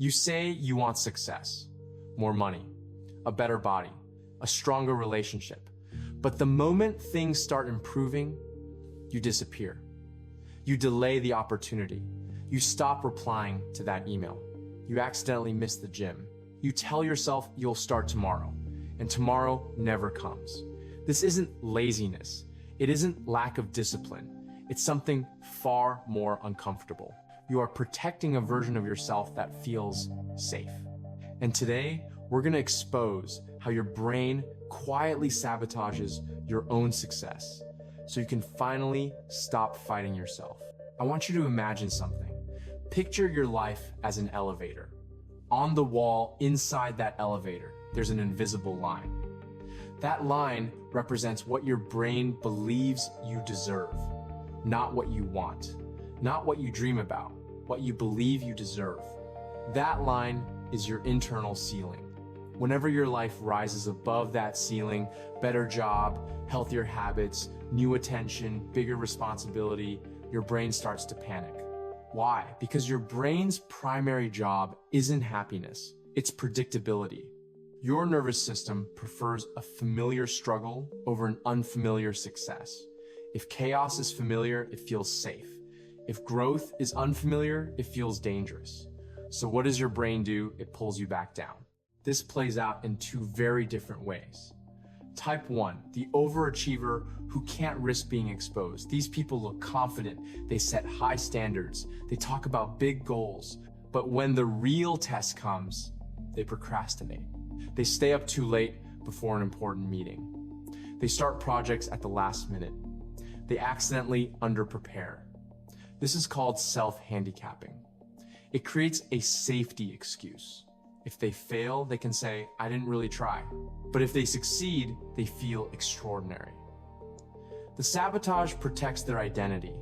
You say you want success, more money, a better body, a stronger relationship. But the moment things start improving, you disappear. You delay the opportunity. You stop replying to that email. You accidentally miss the gym. You tell yourself you'll start tomorrow, and tomorrow never comes. This isn't laziness. It isn't lack of discipline. It's something far more uncomfortable. You are protecting a version of yourself that feels safe. And today, we're going to expose how your brain quietly sabotages your own success so you can finally stop fighting yourself. I want you to imagine something. Picture your life as an elevator. On the wall inside that elevator, there's an invisible line. That line represents what your brain believes you deserve, not what you want, not what you dream about, what you believe you deserve. That line is your internal ceiling. Whenever your life rises above that ceiling, better job, healthier habits, new attention, bigger responsibility, your brain starts to panic. Why? Because your brain's primary job isn't happiness, it's predictability. Your nervous system prefers a familiar struggle over an unfamiliar success. If chaos is familiar, it feels safe. If growth is unfamiliar, it feels dangerous. So what does your brain do? It pulls you back down. This plays out in two very different ways. Type 1, the overachiever who can't risk being exposed. These people look confident, they set high standards, they talk about big goals, but when the real test comes, they procrastinate. They stay up too late before an important meeting. They start projects at the last minute. They accidentally underprepare. This is called self-handicapping. It creates a safety excuse. If they fail, they can say, I didn't really try. But if they succeed, they feel extraordinary. The sabotage protects their identity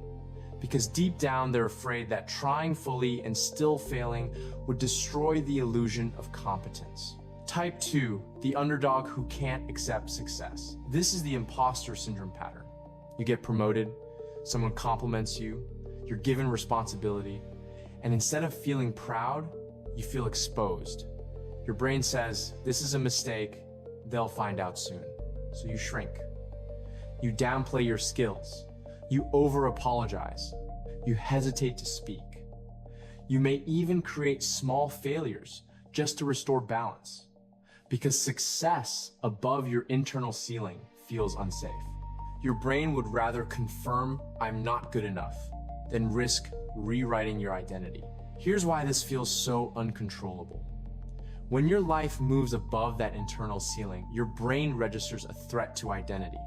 because deep down they're afraid that trying fully and still failing would destroy the illusion of competence. Type 2, the underdog who can't accept success. This is the imposter syndrome pattern. You get promoted, someone compliments you, you're given responsibility, and instead of feeling proud, you feel exposed. Your brain says, this is a mistake, they'll find out soon. So you shrink. You downplay your skills. You over-apologize. You hesitate to speak. You may even create small failures just to restore balance. Because success above your internal ceiling feels unsafe. Your brain would rather confirm, I'm not good enough, than risk rewriting your identity. Here's why this feels so uncontrollable. When your life moves above that internal ceiling, your brain registers a threat to identity.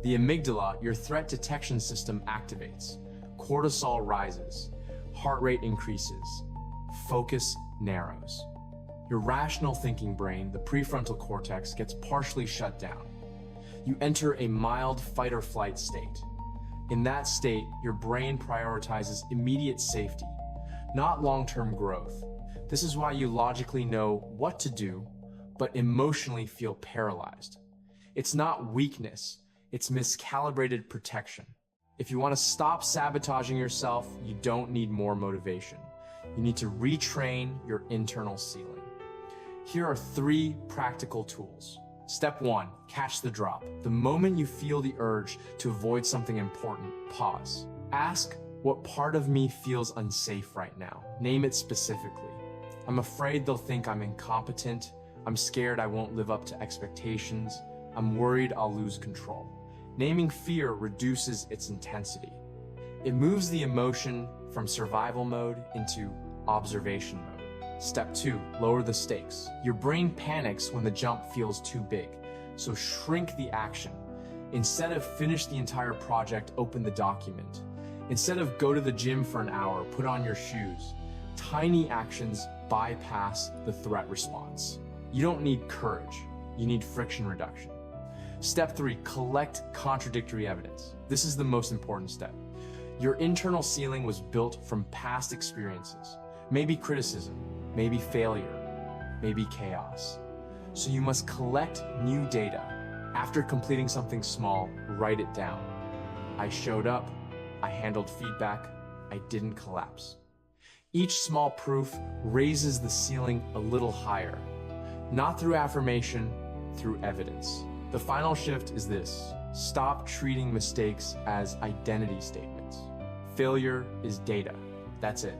The amygdala, your threat detection system, activates. Cortisol rises, heart rate increases, focus narrows. Your rational thinking brain, the prefrontal cortex, gets partially shut down. You enter a mild fight or flight state. In that state, your brain prioritizes immediate safety, not long-term growth. This is why you logically know what to do, but emotionally feel paralyzed. It's not weakness, it's miscalibrated protection. If you want to stop sabotaging yourself, you don't need more motivation. You need to retrain your internal ceiling. Here are 3 practical tools. Step 1, catch the drop. The moment you feel the urge to avoid something important, pause. Ask, what part of me feels unsafe right now? Name it specifically. I'm afraid they'll think I'm incompetent. I'm scared I won't live up to expectations. I'm worried I'll lose control. Naming fear reduces its intensity. It moves the emotion from survival mode into observation mode. Step 2, lower the stakes. Your brain panics when the jump feels too big, so shrink the action. Instead of finish the entire project, open the document. Instead of go to the gym for an hour, put on your shoes. Tiny actions bypass the threat response. You don't need courage, you need friction reduction. Step 3, collect contradictory evidence. This is the most important step. Your internal ceiling was built from past experiences, maybe criticism, maybe failure, maybe chaos. So you must collect new data. After completing something small, write it down. I showed up, I handled feedback, I didn't collapse. Each small proof raises the ceiling a little higher, not through affirmation, through evidence. The final shift is this: stop treating mistakes as identity statements. Failure is data. That's it.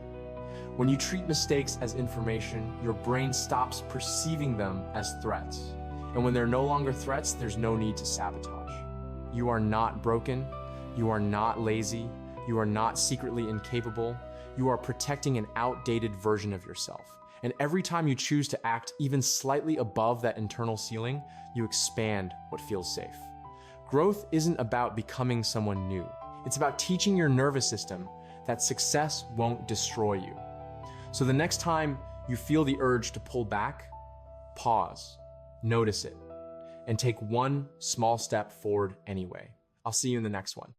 When you treat mistakes as information, your brain stops perceiving them as threats. And when they're no longer threats, there's no need to sabotage. You are not broken. You are not lazy. You are not secretly incapable. You are protecting an outdated version of yourself. And every time you choose to act even slightly above that internal ceiling, you expand what feels safe. Growth isn't about becoming someone new. It's about teaching your nervous system that success won't destroy you. So the next time you feel the urge to pull back, pause, notice it, and take one small step forward anyway. I'll see you in the next one.